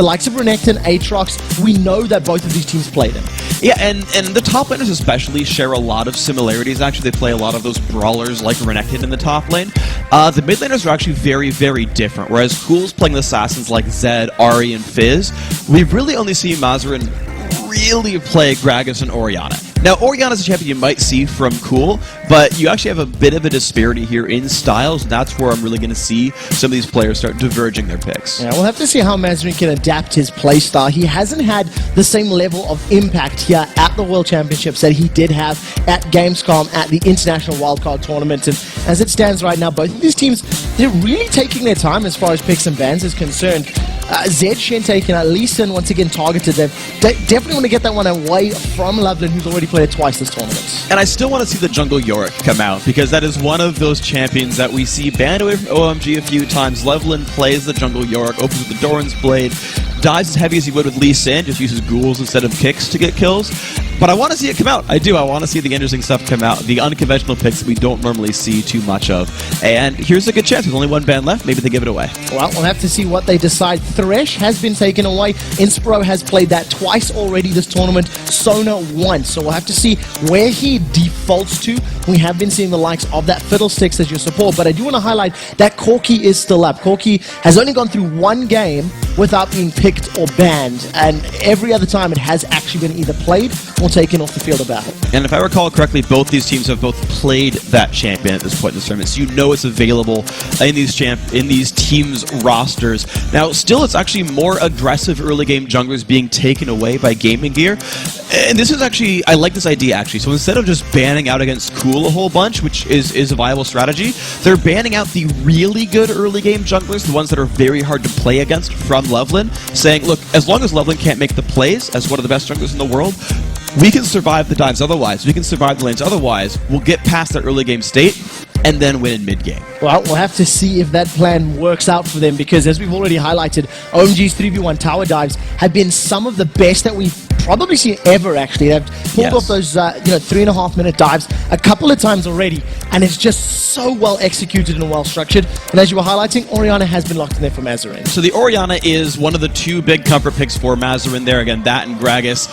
the likes of Renekton, Aatrox, we know that both of these teams played him. Yeah, and the top laners especially share a lot of similarities. Actually, they play a lot of those brawlers like Renekton in the top lane. The mid laners are actually very, very different. Whereas Cool's playing the assassins like Zed, Ahri, and Fizz, we've really only seen Mazarin really play Gragas and Orianna. Now, Orianna's a champion you might see from Cool, but you actually have a bit of a disparity here in styles, and that's where I'm really going to see some of these players start diverging their picks. Yeah, we'll have to see how Mazarin can adapt his playstyle. He hasn't had the same level of impact here at the World Championships that he did have at Gamescom at the International Wildcard Tournament, and as it stands right now, both of these teams, they're really taking their time as far as picks and bans is concerned. Zed, Shentek, and Lee Sin once again targeted them. They definitely want to get that one away from Loveland, who's already played it twice this tournament. And I still want to see the jungle Yorick come out, because that is one of those champions that we see banned away from OMG a few times. Loveland plays the jungle Yorick, opens with the Doran's Blade, dives as heavy as he would with Lee Sin, just uses ghouls instead of kicks to get kills. But I want to see it come out. I do. I want to see the interesting stuff come out, the unconventional picks that we don't normally see too much of. And here's a good chance. There's only one ban left. Maybe they give it away. Well, we'll have to see what they decide. Thresh has been taken away. Inspiro has played that twice already this tournament. Sona once. So we'll have to see where he defaults to. We have been seeing the likes of that Fiddlesticks as your support. But I do want to highlight that Corki is still up. Corki has only gone through one game without being picked or banned. And every other time it has actually been either played or taken off the field of battle. And if I recall correctly, both these teams have both played that champion at this point in this tournament, so you know it's available in these teams' rosters. Now, still, it's actually more aggressive early game junglers being taken away by Gaming Gear. And this is actually, I like this idea actually. So instead of just banning out against Cool a whole bunch, which is a viable strategy, they're banning out the really good early game junglers, the ones that are very hard to play against from Loveland, saying, look, as long as Loveland can't make the plays as one of the best junglers in the world, we can survive the dives otherwise, we can survive the lanes otherwise, we'll get past that early game state, and then win in mid-game. Well, we'll have to see if that plan works out for them, because as we've already highlighted, OMG's 3v1 tower dives have been some of the best that we've probably seen ever, actually. They've pulled off those 3.5-minute dives a couple of times already, and it's just so well executed and well structured. And as you were highlighting, Orianna has been locked in there for Mazarin. So the Orianna is one of the two big comfort picks for Mazarin there. Again, that and Gragas.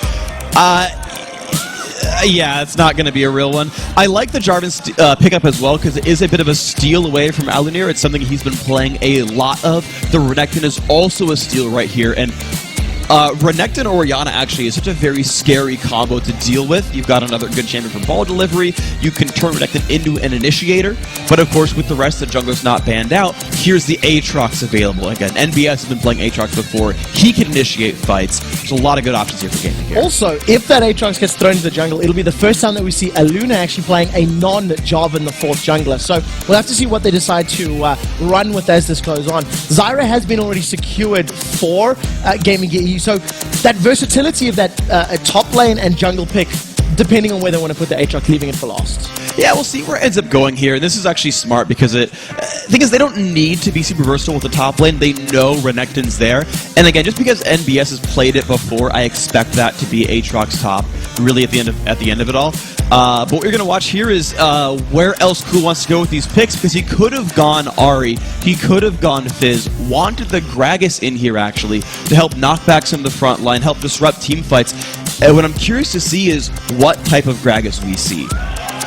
Yeah, it's not going to be a real one. I like the Jarvan pickup as well, because it is a bit of a steal away from Alunir. It's something he's been playing a lot of. The Renekton is also a steal right here, and Renekton Orianna actually is such a very scary combo to deal with. You've got another good champion for ball delivery. You can turn Renekton into an initiator. But of course, with the rest of the junglers not banned out, here's the Aatrox available. Again, NBS has been playing Aatrox before. He can initiate fights. There's a lot of good options here for gaming here. Also, if that Aatrox gets thrown into the jungle, it'll be the first time that we see Aluna actually playing a non-Jarvan the fourth jungler. So we'll have to see what they decide to run with as this goes on. Zyra has been already secured for Gaming Gear. So that versatility of that top lane and jungle pick, depending on where they want to put the Aatrox, leaving it for last. Yeah, we'll see where it ends up going here. And this is actually smart, because the thing is, they don't need to be super versatile with the top lane. They know Renekton's there. And again, just because NBS has played it before, I expect that to be Aatrox top, really at the end of it all. But what you're going to watch here is where else Cool wants to go with these picks, because he could have gone Ahri, he could have gone Fizz, wanted the Gragas in here actually to help knock back some of the front line, help disrupt team fights. And what I'm curious to see is what type of Gragas we see.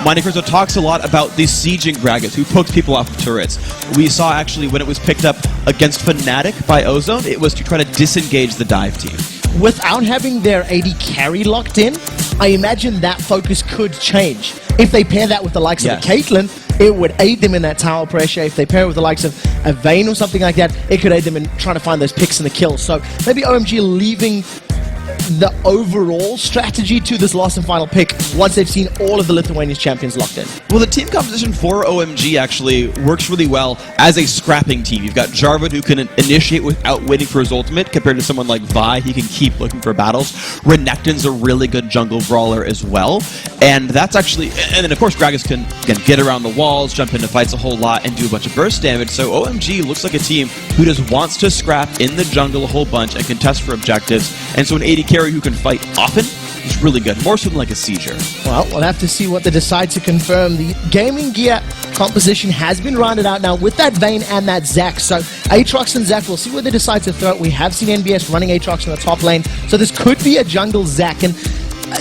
Minecraft talks a lot about the sieging Gragas, who pokes people off of turrets. We saw actually when it was picked up against Fnatic by Ozone, it was to try to disengage the dive team. Without having their AD carry locked in, I imagine that focus could change. If they pair that with the likes of a Caitlyn, it would aid them in that tower pressure. If they pair it with the likes of a Vayne or something like that, it could aid them in trying to find those picks and the kills. So maybe OMG leaving the overall strategy to this last and final pick once they've seen all of the Lithuanian champions locked in. Well, the team composition for OMG actually works really well as a scrapping team. You've got Jarvan, who can initiate without waiting for his ultimate, compared to someone like Vi. He can keep looking for battles. Renekton's a really good jungle brawler as well. And that's actually, and then of course Gragas can get around the walls, jump into fights a whole lot, and do a bunch of burst damage. So OMG looks like a team who just wants to scrap in the jungle a whole bunch and contest for objectives. And so an AD carry who can fight often is really good, more so than like a seizure. Well, we'll have to see what they decide to confirm. The gaming gear composition has been rounded out now with that Vayne and that Zac. So Aatrox and Zac, we'll see what they decide to throw. We have seen NBS running Aatrox in the top lane, so this could be a jungle Zac. And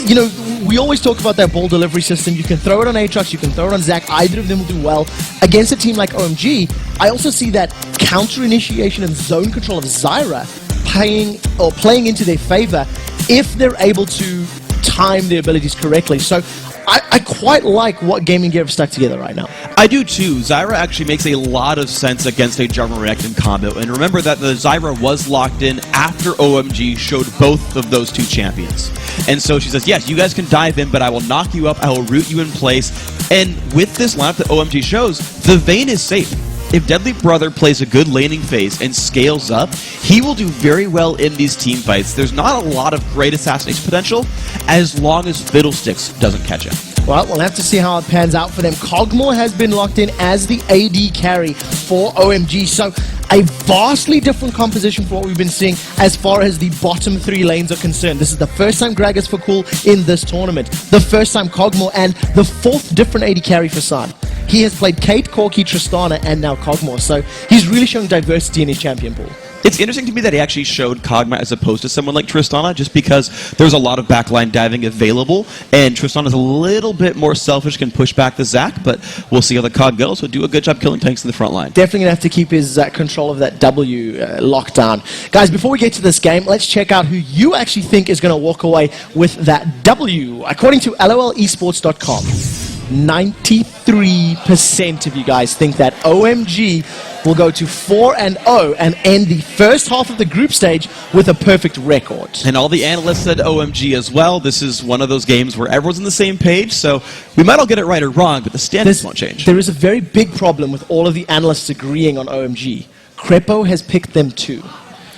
you know, we always talk about that ball delivery system. You can throw it on Aatrox, you can throw it on Zac. Either of them will do well against a team like OMG. I also see that counter initiation and zone control of Zyra playing into their favor if they're able to time their abilities correctly. So I quite like what Gaming Gear have stuck together right now. I do too. Zyra actually makes a lot of sense against a jungle Renekton combo. And remember that the Zyra was locked in after OMG showed both of those two champions. And so she says, yes, you guys can dive in, but I will knock you up, I will root you in place. And with this lineup that OMG shows, the Vayne is safe. If Deadly Brother plays a good laning phase and scales up, he will do very well in these team fights. There's not a lot of great assassination potential as long as Fiddlesticks doesn't catch him. Well, we'll have to see how it pans out for them. Kog'Maw has been locked in as the AD carry for OMG, so a vastly different composition for what we've been seeing as far as the bottom three lanes are concerned. This is the first time Gragas for Cool in this tournament, the first time Kog'Maw, and the fourth different AD carry for San. He has played Kate, Corki, Tristana, and now Kog'Maw, so he's really showing diversity in his champion pool. It's interesting to me that he actually showed Kog'Maw as opposed to someone like Tristana, just because there's a lot of backline diving available, and Tristana's a little bit more selfish, can push back the Zac, but we'll see how the Kog goes. He'll do a good job killing tanks in the front line. Definitely going to have to keep his control of that W lockdown. Guys, before we get to this game, let's check out who you actually think is going to walk away with that W. According to LOLesports.com, 93% of you guys think that OMG will go to 4-0 and end the first half of the group stage with a perfect record. And all the analysts said OMG as well. This is one of those games where everyone's on the same page, so we might all get it right or wrong, but the standings won't change. There is a very big problem with all of the analysts agreeing on OMG. Crepo has picked them too.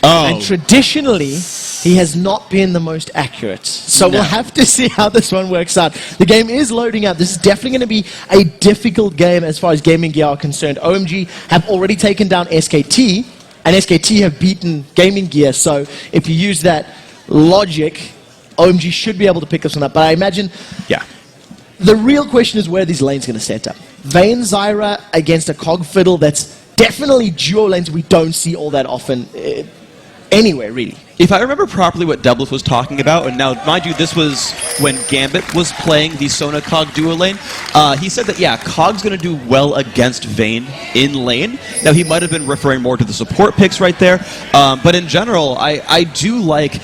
Oh. And traditionally, he has not been the most accurate. So we'll have to see how this one works out. The game is loading up. This is definitely going to be a difficult game as far as Gaming Gear are concerned. OMG have already taken down SKT, and SKT have beaten Gaming Gear. So if you use that logic, OMG should be able to pick this one up. But I imagine the real question is where these lanes going to set up. Vayne Zyra against a Cog Fiddle that's definitely duo lanes we don't see all that often. Anywhere, really. If I remember properly what Doubleth was talking about, and now, mind you, this was when Gambit was playing the Sona Cog duo lane, he said that, yeah, Cog's going to do well against Vayne in lane. Now, he might have been referring more to the support picks right there, but in general, I do like...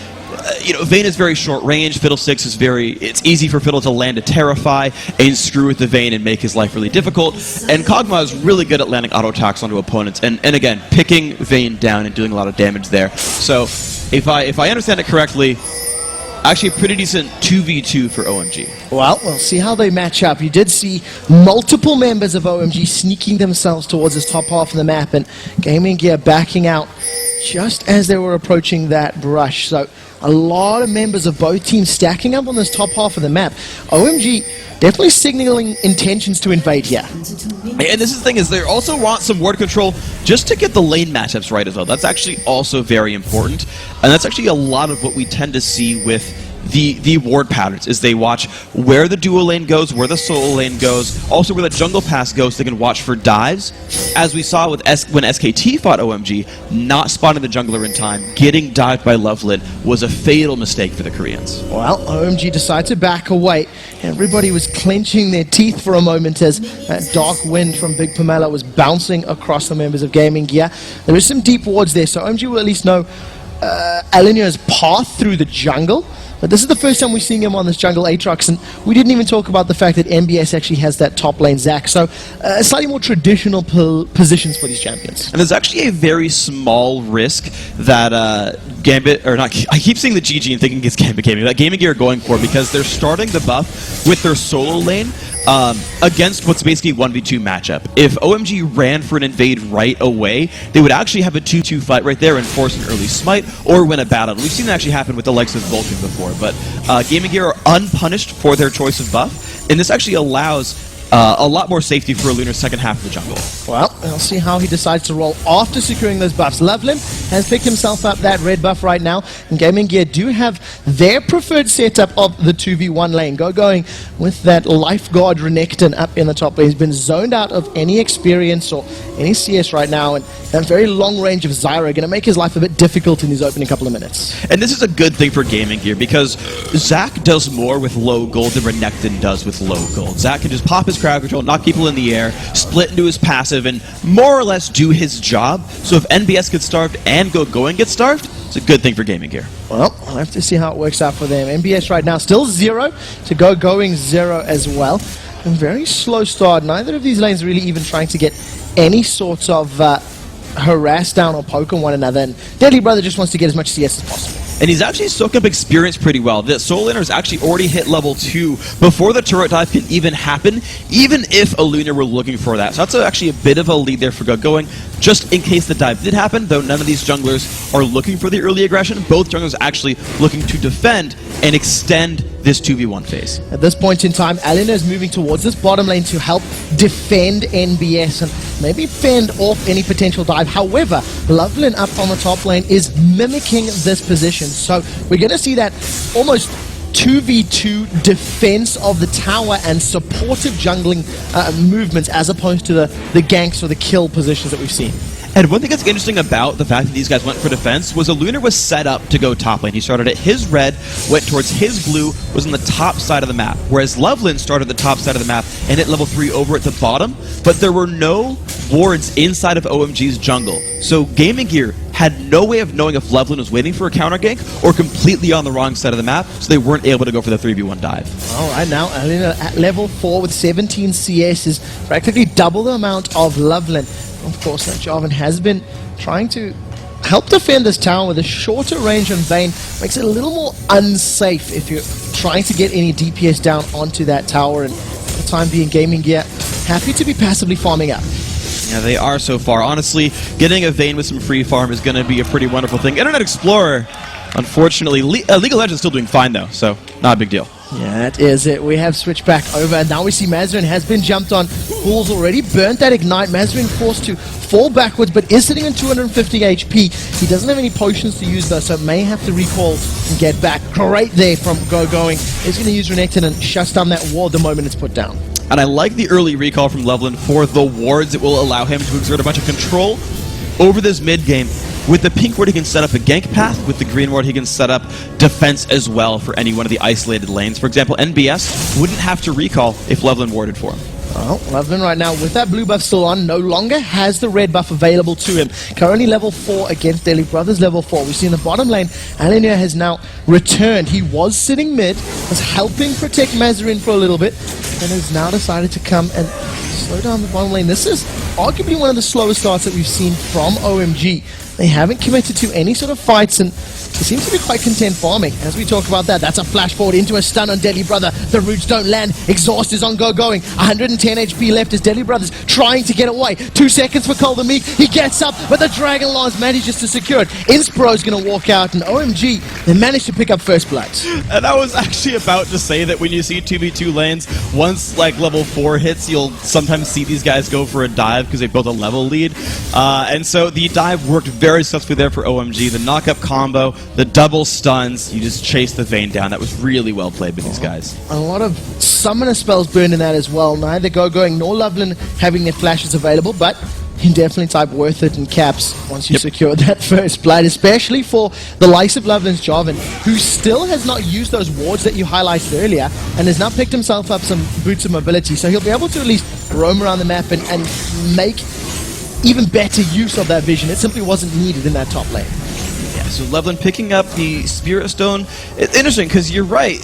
you know, Vayne is very short range. Fiddlesticks is it's easy for Fiddle to land a Terrify and screw with the Vayne and make his life really difficult. And Kog'Maw is really good at landing auto attacks onto opponents and again, picking Vayne down and doing a lot of damage there. So, if I understand it correctly, actually a pretty decent 2v2 for OMG. Well, we'll see how they match up. You did see multiple members of OMG sneaking themselves towards this top half of the map, and Gaming Gear backing out just as they were approaching that brush. So a lot of members of both teams stacking up on this top half of the map. OMG definitely signaling intentions to invade here. And this is the thing, is they also want some ward control just to get the lane matchups right as well. That's actually also very important. And that's actually a lot of what we tend to see with the ward patterns, is they watch where the duo lane goes, where the solo lane goes, also where the jungle pass goes. They can watch for dives. As we saw with when SKT fought OMG, not spotting the jungler in time, getting dived by Loveland was a fatal mistake for the Koreans. Well, OMG decided to back away. Everybody was clenching their teeth for a moment as that dark wind from Big Pamela was bouncing across the members of Gaming Gear. There is some deep wards there, so OMG will at least know Alinya's path through the jungle. But this is the first time we're seeing him on this jungle Aatrox, and we didn't even talk about the fact that MBS actually has that top lane Zac, so slightly more traditional positions for these champions. And there's actually a very small risk that Gambit, or not, I keep seeing the GG and thinking it's Gambit Gaming, that Gaming Gear are going for, because they're starting the buff with their solo lane against what's basically a 1v2 matchup. If OMG ran for an invade right away, they would actually have a 2-2 fight right there and force an early smite or win a battle. We've seen that actually happen with the likes of Vulcan before, but Gaming Gear are unpunished for their choice of buff, and this actually allows a lot more safety for a Lunar second half of the jungle. Well, we'll see how he decides to roll after securing those buffs. Loveland has picked himself up that red buff right now, and Gaming Gear do have their preferred setup of the 2v1 lane. Going with that Lifeguard Renekton up in the top lane. He's been zoned out of any experience or any CS right now, and that very long range of Zyra going to make his life a bit difficult in his opening couple of minutes. And this is a good thing for Gaming Gear, because Zach does more with low gold than Renekton does with low gold. Zach can just pop his crowd control, knock people in the air, split into his passive, and more or less do his job. So if NBS gets starved and Going gets starved, it's a good thing for Gaming Gear. Well, I'll have to see how it works out for them. NBS right now still 0 to Going 0 as well. A very slow start. Neither of these lanes really even trying to get any sort of harass down or poke on one another, and Deadly Brother just wants to get as much CS as possible. And he's actually soaking up experience pretty well. The Soul Laner's actually already hit level 2 before the turret dive can even happen, even if a Lunar were looking for that. So that's actually a bit of a lead there for Going. Just in case the dive did happen, though none of these junglers are looking for the early aggression, both junglers actually looking to defend and extend this 2v1 phase. At this point in time, Alina is moving towards this bottom lane to help defend NBS and maybe fend off any potential dive. However, Loveland up on the top lane is mimicking this position. So we're going to see that almost 2v2 defense of the tower and supportive jungling movements as opposed to the ganks or the kill positions that we've seen. And one thing that's interesting about the fact that these guys went for defense was a Lunar was set up to go top lane. He started at his red, went towards his blue, was on the top side of the map. Whereas Loveland started the top side of the map and hit level 3 over at the bottom, but there were no wards inside of OMG's jungle. So Gaming Gear had no way of knowing if Loveland was waiting for a counter gank or completely on the wrong side of the map, so they weren't able to go for the 3v1 dive. All right, now Alina at level 4 with 17 CS is practically double the amount of Loveland. Of course, that Jarvan has been trying to help defend this tower with a shorter range on Vayne. Makes it a little more unsafe if you're trying to get any DPS down onto that tower. And for the time being, Gaming Gear happy to be passively farming up. Yeah, they are so far. Honestly, getting a Vayne with some free farm is going to be a pretty wonderful thing. Internet Explorer, unfortunately, League of Legends is still doing fine though, so not a big deal. Yeah, that is it. We have switched back over, and now we see Mazarin has been jumped on. Fool's already burnt that Ignite. Mazarin forced to fall backwards, but is sitting on 250 HP. He doesn't have any potions to use, though, so may have to recall and get back. Great there from Going. He's going to use Renekton and shut down that ward the moment it's put down. And I like the early recall from Loveland for the wards. It will allow him to exert a bunch of control over this mid game. With the pink ward, he can set up a gank path. With the green ward, he can set up defense as well for any one of the isolated lanes. For example, NBS wouldn't have to recall if Loveland warded for him. Well, Loveland right now, with that blue buff still on, no longer has the red buff available to him. Currently level 4 against Deadly Brothers level 4. We see in the bottom lane, Alenia has now returned. He was sitting mid, was helping protect Mazarin for a little bit, and has now decided to come and slow down the bottom lane. This is arguably one of the slowest starts that we've seen from OMG. They haven't committed to any sort of fights, and they seem to be quite content farming. As we talk about that, that's a flash forward into a stun on Deadly Brother. The roots don't land. Exhaust is on Going. 110 HP left as Deadly Brother's trying to get away. 2 seconds for Cole the Meek. He gets up, but the Dragon Lance manages to secure it. Inspro's going to walk out, and OMG, they managed to pick up first blood. And I was actually about to say that when you see 2v2 lanes, once like level 4 hits, you'll sometimes see these guys go for a dive because they built a level lead. And so the dive worked very successfully there for OMG. The knock-up combo, the double stuns, you just chase the Vayne down. That was really well played by these guys. A lot of summoner spells burned in that as well. Neither Going nor Loveland having their flashes available, but you definitely type worth it in caps once you secure that first blood, especially for the likes of Loveland's Jarvan, who still has not used those wards that you highlighted earlier and has now picked himself up some boots of mobility, so he'll be able to at least roam around the map and make even better use of that vision. It simply wasn't needed in that top lane. Yeah, so Loveland picking up the Spirit Stone. It's interesting because you're right.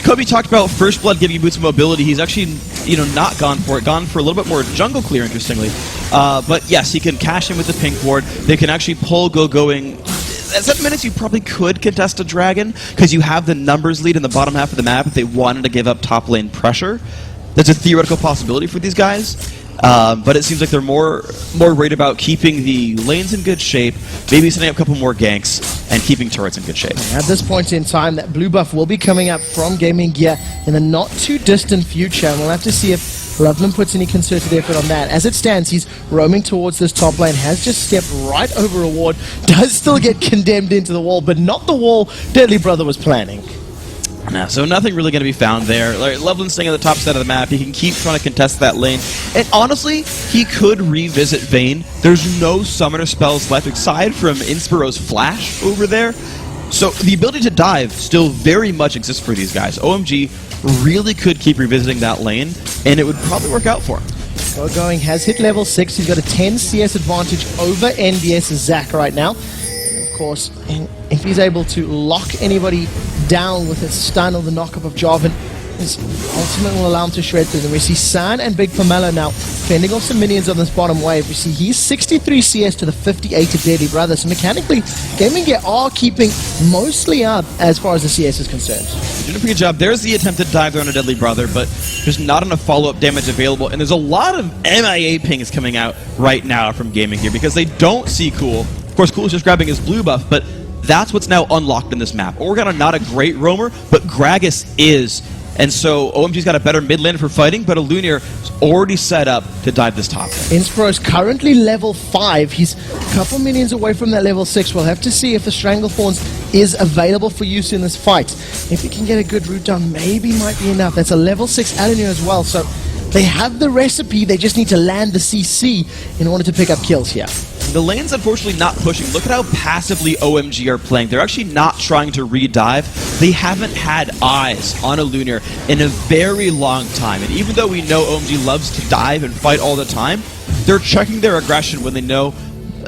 Kobe talked about First Blood giving you boots of mobility. He's actually, not gone for it. Gone for a little bit more jungle clear, interestingly. But yes, he can cash in with the pink ward. They can actually pull Going. At 7 minutes, you probably could contest a dragon because you have the numbers lead in the bottom half of the map if they wanted to give up top lane pressure. That's a theoretical possibility for these guys. But it seems like they're more worried about keeping the lanes in good shape, maybe setting up a couple more ganks, and keeping turrets in good shape. At this point in time, that blue buff will be coming up from Gaming Gear in the not too distant future, and we'll have to see if Loveland puts any concerted effort on that. As it stands, he's roaming towards this top lane, has just stepped right over a ward, does still get condemned into the wall, but not the wall Deadly Brother was planning. Nah, so nothing really going to be found there. Like, Loveland's staying at the top side of the map. He can keep trying to contest that lane. And honestly, he could revisit Vayne. There's no summoner spells left aside from Inspiro's Flash over there. So the ability to dive still very much exists for these guys. OMG really could keep revisiting that lane, and it would probably work out for him. Going has hit level 6. He's got a 10 CS advantage over NBS's Zac right now. And of course, if he's able to lock anybody down with his stun or the knock-up of Jarvan, his ultimate will allow him to shred through them. We see San and Big Pomelo now fending off some minions on this bottom wave. We see he's 63 CS to the 58 of Deadly Brother. So mechanically, Gaming Gear are keeping mostly up as far as the CS is concerned. Doing a pretty good job. There's the attempted dive there on a Deadly Brother, but there's not enough follow-up damage available, and there's a lot of MIA pings coming out right now from Gaming Gear because they don't see Cool. Of course, Cool is just grabbing his blue buff, but that's what's now unlocked in this map. Organa not a great roamer, but Gragas is. And so OMG's got a better mid lane for fighting, but Alunir is already set up to dive this top. Inspiro's currently level 5. He's a couple minions away from that level 6. We'll have to see if the Stranglethorns is available for use in this fight. If he can get a good root down, maybe might be enough. That's a level 6 Alunir as well, so they have the recipe. They just need to land the CC in order to pick up kills here. The lane's unfortunately not pushing. Look at how passively OMG are playing. They're actually not trying to re-dive. They haven't had eyes on a Lunar in a very long time. And even though we know OMG loves to dive and fight all the time, they're checking their aggression when they know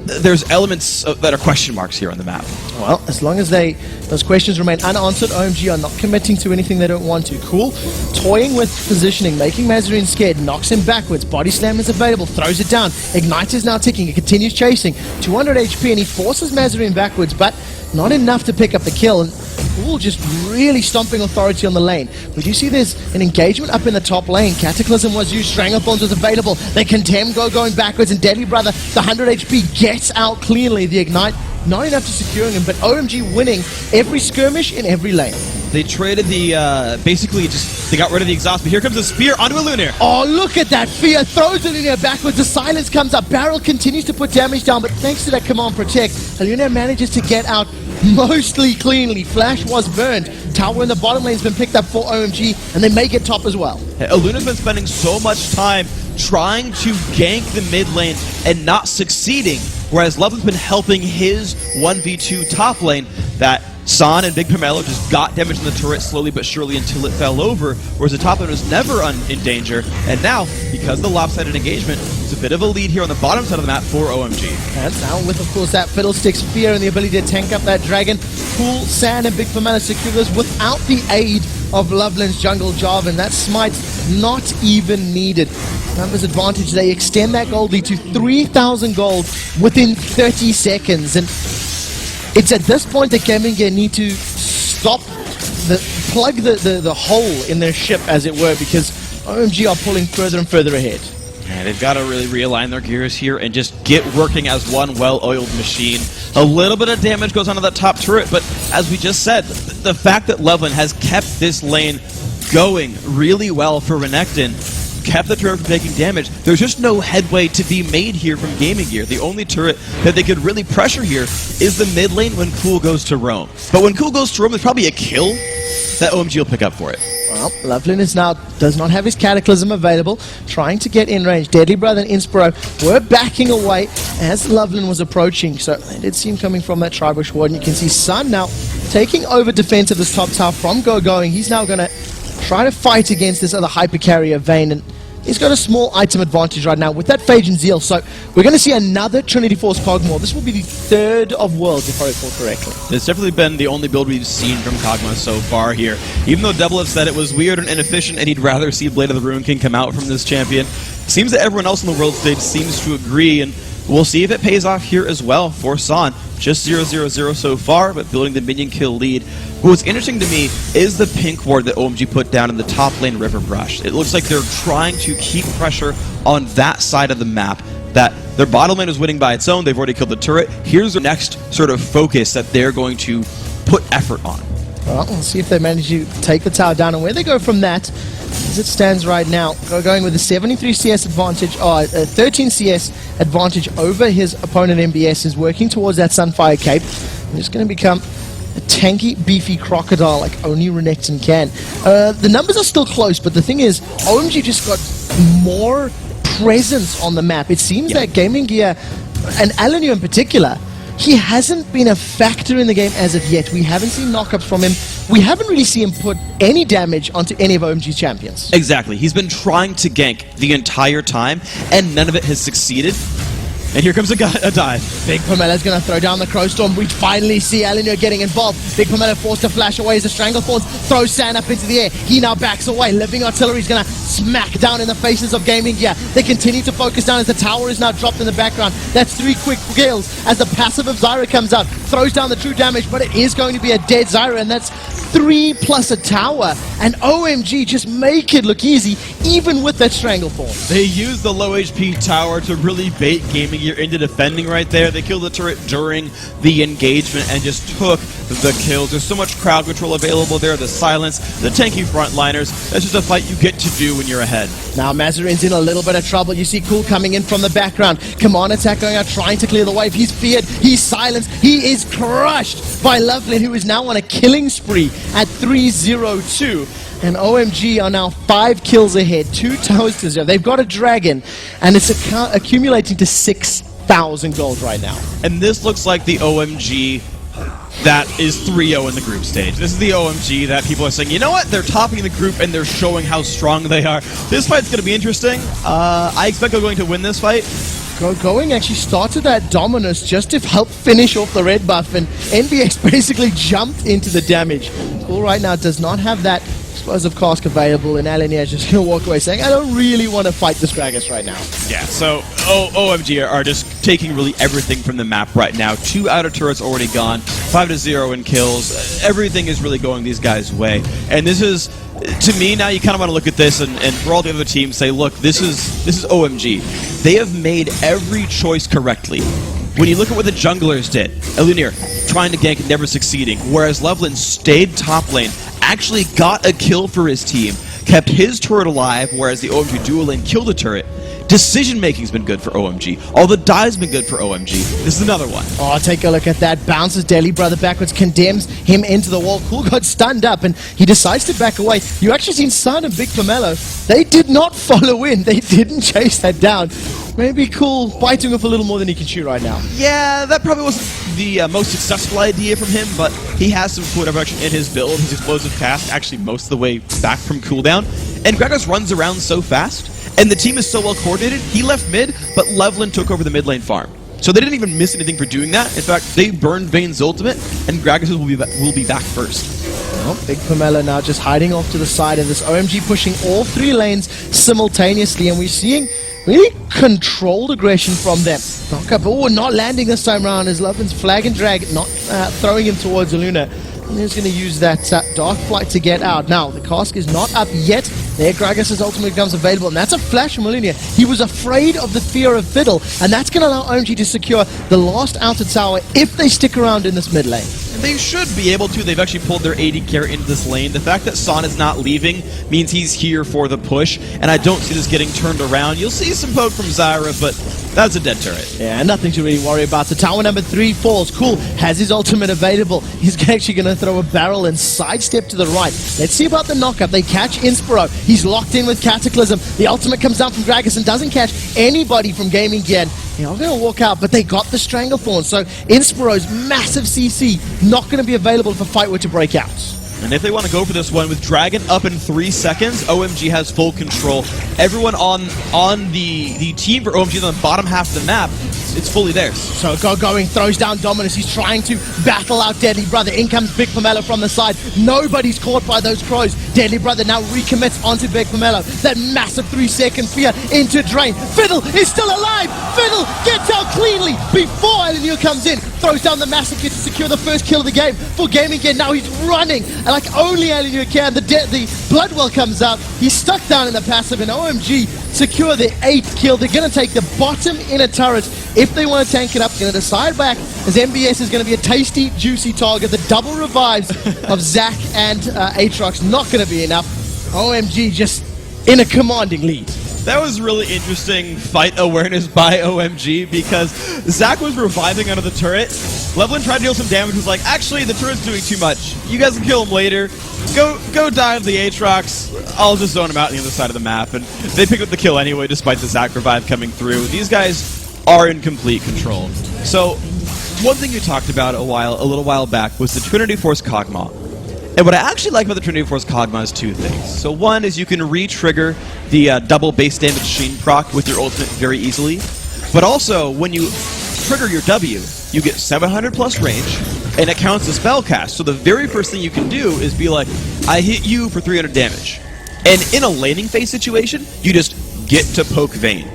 there's elements that are question marks here on the map. Well, as long as those questions remain unanswered, OMG are not committing to anything they don't want to. Cool, toying with positioning, making Mazarine scared, knocks him backwards, body slam is available, throws it down, Ignite is now ticking, it continues chasing, 200 HP and he forces Mazarine backwards, but not enough to pick up the kill, and Cool just really stomping authority on the lane. We do see there's an engagement up in the top lane. Cataclysm was used, Stranglethorns was available, they condemn going backwards, and Deadly Brother, the 100 HP, gets out cleanly. The Ignite, not enough to securing him, but OMG winning every skirmish in every lane. They traded the, basically just, they got rid of the exhaust, but here comes a spear onto a Lunar. Oh, look at that fear, throws the Lunar backwards, the silence comes up, Barrel continues to put damage down, but thanks to that command protect, Lunar manages to get out mostly cleanly. Flash was burned, tower in the bottom lane's been picked up for OMG, and they make it top as well. Luna's been spending so much time trying to gank the mid lane and not succeeding, whereas Loveland's been helping his 1v2 top lane that San and Big Pomelo just got damage in the turret slowly but surely until it fell over, whereas the top lane was never in danger. And now, because of the lopsided engagement, it's a bit of a lead here on the bottom side of the map for OMG. And now with, of course, that Fiddlesticks fear and the ability to tank up that dragon, Cool, San, and Big Pomelo secure this without the aid of Loveland's jungle Jarvan. That smite not even needed. Numbers advantage, they extend that gold lead to 3,000 gold within 30 seconds. And it's at this point that Gaming Gear need to stop, plug the hole in their ship, as it were, because OMG are pulling further and further ahead. Yeah, they've got to really realign their gears here and just get working as one well-oiled machine. A little bit of damage goes onto that top turret, but as we just said, the fact that Loveland has kept this lane going really well for Renekton, kept the turret from taking damage, there's just no headway to be made here from Gaming Gear. The only turret that they could really pressure here is the mid lane when Cool goes to roam. But when Cool goes to roam, there's probably a kill that OMG will pick up for it. Well, Loveland does not have his Cataclysm available, trying to get in range. Deadly Brother and Inspiro were backing away as Loveland was approaching, so they did see him coming from that Tribush ward, and you can see Sun now taking over defense of this top tower from Going. He's now going to try to fight against this other hyper carrier Vayne, and he's got a small item advantage right now with that Phage and Zeal, so we're going to see another Trinity Force Kog'Maw. This will be the third of Worlds, if I recall correctly. It's definitely been the only build we've seen from Kog'Maw so far here. Even though Double have said it was weird and inefficient and he'd rather see Blade of the Ruin King come out from this champion, seems that everyone else on the world stage seems to agree, and we'll see if it pays off here as well for San. Just 0-0-0 so far, but building the minion kill lead. What's interesting to me is the pink ward that OMG put down in the top lane River Brush. It looks like they're trying to keep pressure on that side of the map, that their bottom lane is winning by its own, they've already killed the turret. Here's the next sort of focus that they're going to put effort on. Well, we'll see if they manage to take the tower down, and where they go from that, As it stands right now, going with a 73 CS advantage, 13 CS advantage over his opponent MBS, is working towards that Sunfire Cape. And it's going to become a tanky, beefy crocodile like only Renekton can. The numbers are still close, but the thing is, OMG just got more presence on the map. It seems that Gaming Gear, and Alanio in particular, he hasn't been a factor in the game as of yet. We haven't seen knockups from him. We haven't really seen him put any damage onto any of OMG's champions. Exactly. He's been trying to gank the entire time, and none of it has succeeded. And here comes a dive. Big Pomela's going to throw down the Crowstorm. We finally see Alanio getting involved. Big Pomela forced to flash away as the Stranglethorns throws Sand up into the air. He now backs away. Living Artillery is going to smack down in the faces of Gaming Gear. They continue to focus down as the tower is now dropped in the background. That's 3 quick kills as the passive of Zyra comes out. Throws down the true damage, but it is going to be a dead Zyra, and that's 3 plus a tower. And OMG just make it look easy, even with that Stranglethorn. They use the low HP tower to really bait Gaming Gear into defending right there. They killed the turret during the engagement and just took the kills. There's so much crowd control available there, the silence, the tanky frontliners. That's just a fight you get to do when you're ahead. Now Mazarin's in a little bit of trouble. You see Cool coming in from the background. Command attack going out, trying to clear the wave. He's feared, he's silenced, he is crushed by Loveland, who is now on a killing spree at 3-0-2. And OMG are now 5 kills ahead, 2 towers to 0. They've got a dragon, and it's accumulating to 6,000 gold right now. And this looks like the OMG that is 3-0 in the group stage. This is the OMG that people are saying, you know what? They're topping the group and they're showing how strong they are. This fight's going to be interesting. I expect they're going to win this fight. Going actually started that Dominus just to help finish off the red buff, and NBX basically jumped into the damage. Cool right now does not have that explosive cask available, and Alan is just going to walk away saying, I don't really want to fight this Gragas right now. Yeah, so OMG are just taking really everything from the map right now. 2 outer turrets already gone, 5-0 in kills. Everything is really going these guys' way. And this is, to me now, you kind of want to look at this and for all the other teams say, look, this is OMG. They have made every choice correctly. When you look at what the junglers did, Elunir trying to gank and never succeeding, whereas Loveland stayed top lane, actually got a kill for his team, kept his turret alive, whereas the OMG dual lane killed a turret. Decision-making's been good for OMG. All the dive's been good for OMG. This is another one. Oh, take a look at that. Bounces Deadly Brother backwards, condemns him into the wall. Cool got stunned up, and he decides to back away. You actually seen Sun and Big Pomelo. They did not follow in. They didn't chase that down. Maybe Cool biting off a little more than he can chew right now. Yeah, that probably wasn't the most successful idea from him, but he has some cool direction in his build. His explosive cast actually most of the way back from cooldown. And Gragas runs around so fast, and the team is so well coordinated, he left mid, but Loveland took over the mid lane farm. So they didn't even miss anything for doing that. In fact, they burned Vayne's ultimate, and Gragas will be back first. Well, Big Pomelo now just hiding off to the side of this. OMG pushing all 3 lanes simultaneously, and we're seeing really controlled aggression from them. Knock up, oh, not landing this time around as Loveland's flag and drag, not throwing him towards Aluna. And he's going to use that Dark Flight to get out. Now, the cask is not up yet. There, Gragas' ultimate becomes available, and that's a flash from Aluna. He was afraid of the fear of Fiddle, and that's going to allow OMG to secure the last outer tower if they stick around in this mid lane. And they should be able to. They've actually pulled their AD carry into this lane. The fact that Son is not leaving means he's here for the push, and I don't see this getting turned around. You'll see some poke from Zyra, but that's a dead turret. Yeah, nothing to really worry about. So tower number 3 falls. Cool has his ultimate available. He's actually going to throw a barrel and sidestep to the right. Let's see about the knockup. They catch Inspiro. He's locked in with Cataclysm. The ultimate comes down from Gragas and doesn't catch anybody from Gaming Gear. They're going to walk out, but they got the Stranglethorn. So Inspiro's massive CC not going to be available if a fight were to break out. And if they want to go for this one with Dragon up in 3 seconds, OMG has full control. Everyone on the team for OMG on the bottom half of the map, it's fully theirs. So going, throws down Dominus. He's trying to battle out Deadly Brother. In comes Big Pomelo from the side. Nobody's caught by those crows. Deadly Brother now recommits onto Big Pomelo. That massive 3-second fear into Drain. Fiddle is still alive. Fiddle gets out cleanly before Alanil comes in. Throws down the massive hit to secure the first kill of the game for Gaming Gear. Now he's running like only Alanil can. The Bloodwell comes out. He's stuck down in the passive, and OMG secure the 8th kill. They're going to take the bottom inner turret if they want to tank it up. Going to decide back as MBS is going to be a tasty, juicy target. The double revives of Zac and Aatrox not going to be enough. OMG just in a commanding lead. That was really interesting fight awareness by OMG because Zach was reviving under the turret. Levlin tried to deal some damage, was like, actually, the turret's doing too much. You guys can kill him later. Go dive the Aatrox. I'll just zone him out on the other side of the map. And they pick up the kill anyway, despite the Zach revive coming through. These guys are in complete control. So, one thing you talked about a little while back was the Trinity Force Kog'Maw. And what I actually like about the Trinity Force Kog'Maw is two things. So one is you can re-trigger the double base damage Sheen proc with your ultimate very easily. But also, when you trigger your W, you get 700 plus range, and it counts as spell cast. So the very first thing you can do is be like, I hit you for 300 damage. And in a laning phase situation, you just get to poke Vayne.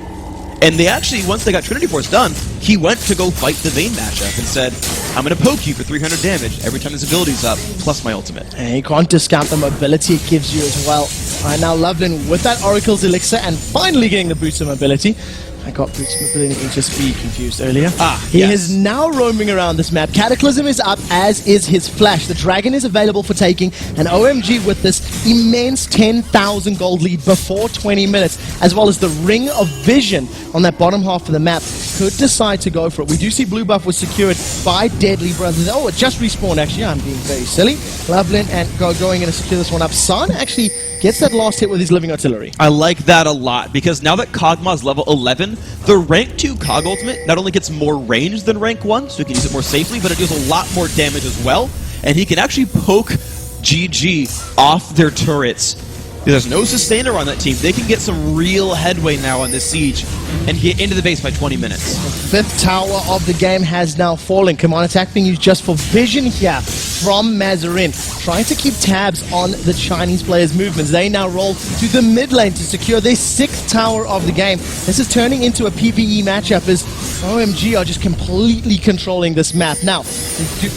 And they actually, once they got Trinity Force done, he went to go fight the Vayne matchup and said, I'm going to poke you for 300 damage every time his ability's up, plus my ultimate. And you can't discount the mobility it gives you as well. Right now, Loveland with that Oracle's Elixir and finally getting the boost of mobility. I got boost of mobility and HSP confused earlier. He is now roaming around this map. Cataclysm is up, as is his Flash. The Dragon is available for taking, and OMG with this immense 10,000 gold lead before 20 minutes, as well as the Ring of Vision on that bottom half of the map, could decide to go for it. We do see blue buff was secured by Deadly Brothers. Oh, it just respawned, actually. I'm being very silly. Loveland and going in to secure this one up. Sun actually gets that last hit with his Living Artillery. I like that a lot, because now that Kog'Maw's level 11, the rank 2 Cog ultimate not only gets more range than rank 1, so he can use it more safely, but it deals a lot more damage as well, and he can actually poke GG off their turrets. There's no sustainer on that team. They can get some real headway now on this siege and get into the base by 20 minutes. The 5th tower of the game has now fallen. Command attack being used just for vision here from Mazarin, trying to keep tabs on the Chinese players' movements. They now roll to the mid lane to secure their 6th tower of the game. This is turning into a PvE matchup as OMG are just completely controlling this map. Now,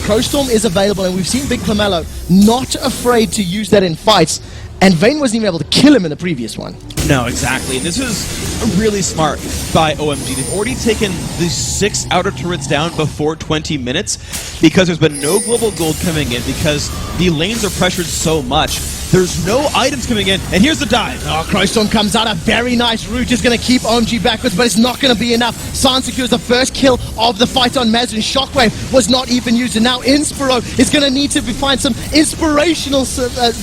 Crowstorm is available, and we've seen Big Flamello not afraid to use that in fights. And Vayne wasn't even able to kill him in the previous one. No, exactly. And this is really smart by OMG. They've already taken the 6 outer turrets down before 20 minutes because there's been no global gold coming in because the lanes are pressured so much. There's no items coming in, and here's the dive. Oh, Crowstorm comes out, a very nice route, just going to keep OMG backwards, but it's not going to be enough. San secures the first kill of the fight on Mazarin. Shockwave was not even used, and now Inspiro is going to need to find some inspirational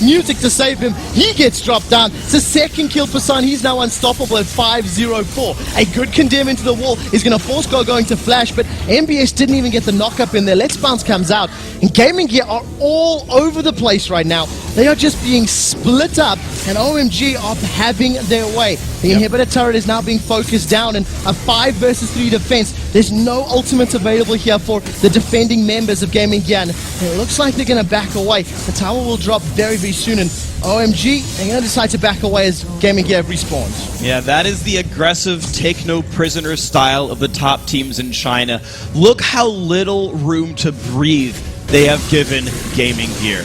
music to save him. He gets dropped down. It's a 2nd kill for San. He's now unstoppable at 504. A good condemn into the wall is going to force going to Flash, but MBS didn't even get the knock-up in there. Let's Bounce comes out, and Gaming Gear are all over the place right now. They are just being split up, and OMG are having their way. The inhibitor turret is now being focused down, and a 5 versus 3 defense. There's no ultimates available here for the defending members of Gaming Gear, and it looks like they're going to back away. The tower will drop very, very soon, and OMG are going to decide to back away as Gaming Gear respawns. Yeah, that is the aggressive take no prisoner style of the top teams in China. Look how little room to breathe they have given Gaming Gear.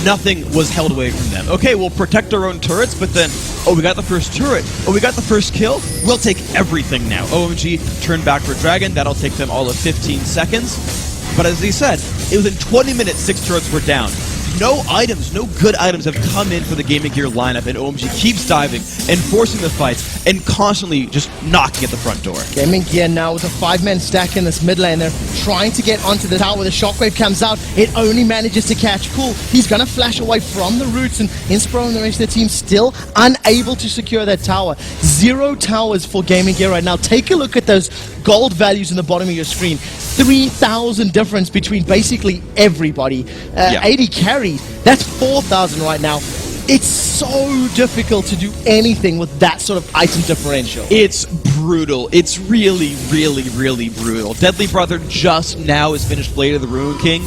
Nothing was held away from them. Okay, we'll protect our own turrets, but then, oh, we got the first turret. Oh, we got the first kill. We'll take everything now. OMG turn back for Dragon. That'll take them all of 15 seconds. But as he said, it was in 20 minutes 6 turrets were down. No items, no good items have come in for the Gaming Gear lineup, and OMG keeps diving and forcing the fights and constantly just knocking at the front door. Gaming Gear now with a 5-man stack in this mid lane. They're trying to get onto the tower. The Shockwave comes out. It only manages to catch Cool. He's going to flash away from the roots, and Inspiro and the rest of the team still unable to secure that tower. 0 towers for Gaming Gear right now. Take a look at those gold values in the bottom of your screen. 3,000 difference between basically everybody. 80 carries. That's 4,000 right now. It's so difficult to do anything with that sort of item differential. It's brutal. It's really, really, really brutal. Deadly Brother just now has finished Blade of the Ruin King,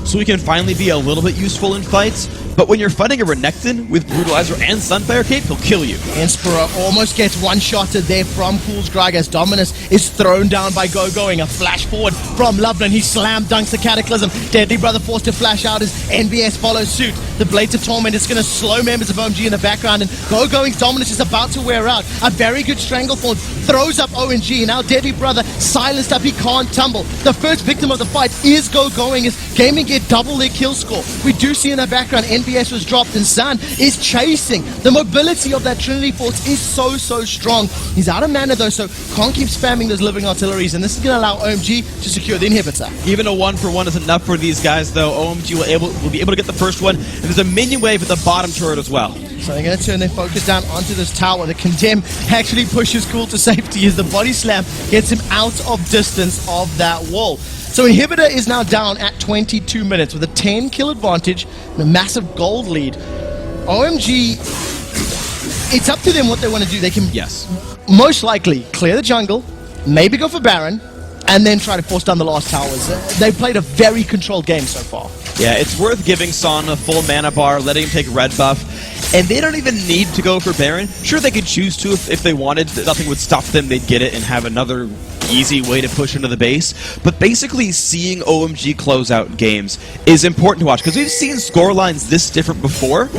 so he can finally be a little bit useful in fights. But when you're fighting a Renekton with Brutalizer and Sunfire Cape, he'll kill you. Inspiro almost gets one-shotted there from Cool's Grog as Dominus is thrown down by Going. A flash forward from Loveland. He slam dunks the Cataclysm. Deadly Brother forced to flash out as NBS follows suit. The Blades of Torment is going to slow members of OMG in the background, and Going's Dominus is about to wear out. A very good Strangleform throws up OMG. Now Deadly Brother silenced up. He can't tumble. The first victim of the fight is Going as Gaming Gear double their kill score. We do see in the background NBS MBS was dropped, and San is chasing. The mobility of that Trinity Force is so strong. He's out of mana though, so can't keep spamming those living artilleries, and this is going to allow OMG to secure the inhibitor. Even a 1-for-1 is enough for these guys, though. OMG will be able to get the first one, and there's a minion wave at the bottom turret as well. So they're going to turn their focus down onto this tower. The Condemn actually pushes Cool to safety as the body slam gets him out of distance of that wall. So Inhibitor is now down at 22 minutes with a 10 kill advantage and a massive gold lead. OMG, it's up to them what they want to do. They can most likely clear the jungle, maybe go for Baron, and then try to force down the last towers. They've played a very controlled game so far. Yeah, it's worth giving Son a full mana bar, letting him take red buff, and they don't even need to go for Baron. Sure, they could choose to if they wanted. Nothing would stop them. They'd get it and have another easy way to push into the base. But basically, seeing OMG close out games is important to watch, because we've seen scorelines this different before,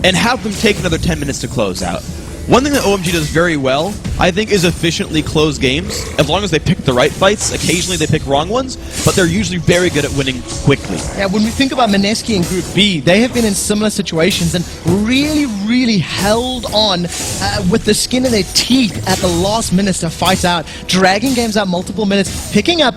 and have them take another 10 minutes to close out. One thing that OMG does very well, I think, is efficiently close games, as long as they pick the right fights. Occasionally they pick wrong ones, but they're usually very good at winning quickly. Yeah, when we think about Mineski in Group B, they have been in similar situations and really held on with the skin in their teeth at the last minute to fight out, dragging games out multiple minutes, picking up,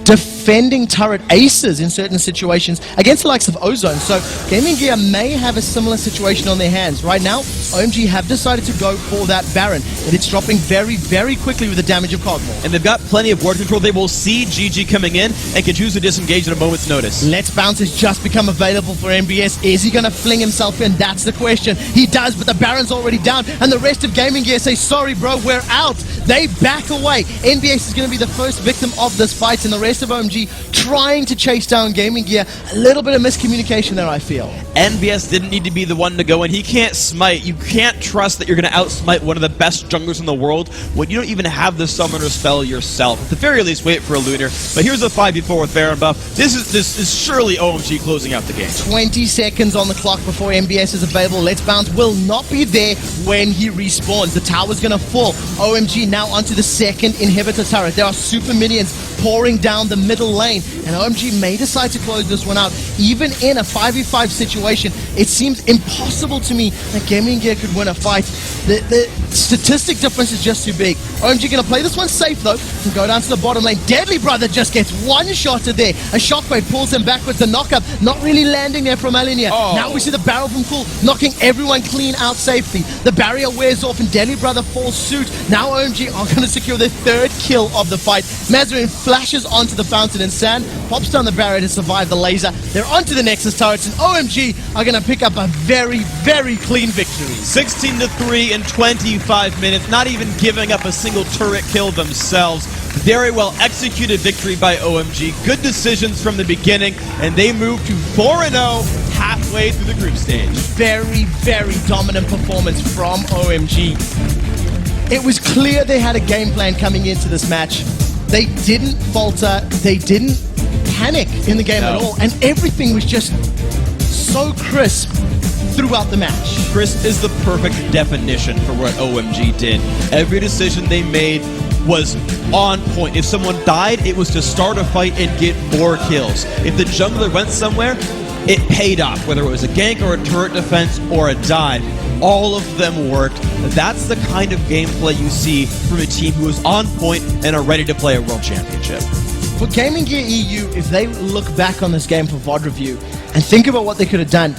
defending turret aces in certain situations against the likes of Ozone. So Gaming Gear may have a similar situation on their hands. Right now, OMG have decided to go for that Baron, and it's dropping very quickly with the damage of Cogmore. And they've got plenty of ward control. They will see GG coming in and can choose to disengage at a moment's notice. Let's Bounce has just become available for MBS. Is he going to fling himself in? That's the question. He does, but the Baron's already down, and the rest of Gaming Gear say, sorry bro, we're out. They back away. NBS is going to be the first victim of this fight, and the rest of OMG trying to chase down Gaming Gear. A little bit of miscommunication there, I feel. NBS didn't need to be the one to go in. He can't smite. You can't trust that you're going to outsmite one of the best junglers in the world when you don't even have the summoner spell yourself. At the very least, wait for a Lunar. But here's a 5v4 with Baron buff. This is surely OMG closing out the game. 20 seconds on the clock before MBS is available. Let's Bounce will not be there when he respawns. The tower's going to fall. OMG now onto the second inhibitor turret. There are super minions pouring down the middle lane, and OMG may decide to close this one out. Even in a 5v5 situation, it seems impossible to me that Gaming Gear could win a fight. The statistic difference is just too big. OMG going to play this one safe though and go down to the bottom lane. Deadly Brother just gets one shot to there. A shockwave pulls him backwards. The knockup not really landing there from Alinia. Now we see the barrel from Cool knocking everyone clean out safely. The barrier wears off and Deadly Brother falls suit. Now OMG are going to secure their third kill of the fight. Mazarin flashes onto the fountain, and San pops down the barrier to survive the laser. They're onto the Nexus turrets, and OMG are going to pick up a very clean victory. 16-3 in 25 minutes, not even giving up a single turret kill themselves. Very well executed victory by OMG. Good decisions from the beginning, and they move to 4-0 halfway through the group stage. Very dominant performance from OMG. It was clear they had a game plan coming into this match. They didn't falter, they didn't panic in the game at all, and everything was just so crisp throughout the match. Crisp is the perfect definition for what OMG did. Every decision they made was on point. If someone died, it was to start a fight and get more kills. If the jungler went somewhere, it paid off, whether it was a gank or a turret defense or a dive. All of them worked. That's the kind of gameplay you see from a team who is on point and are ready to play a world championship. For Gaming Gear EU, if they look back on this game for VOD review and think about what they could have done,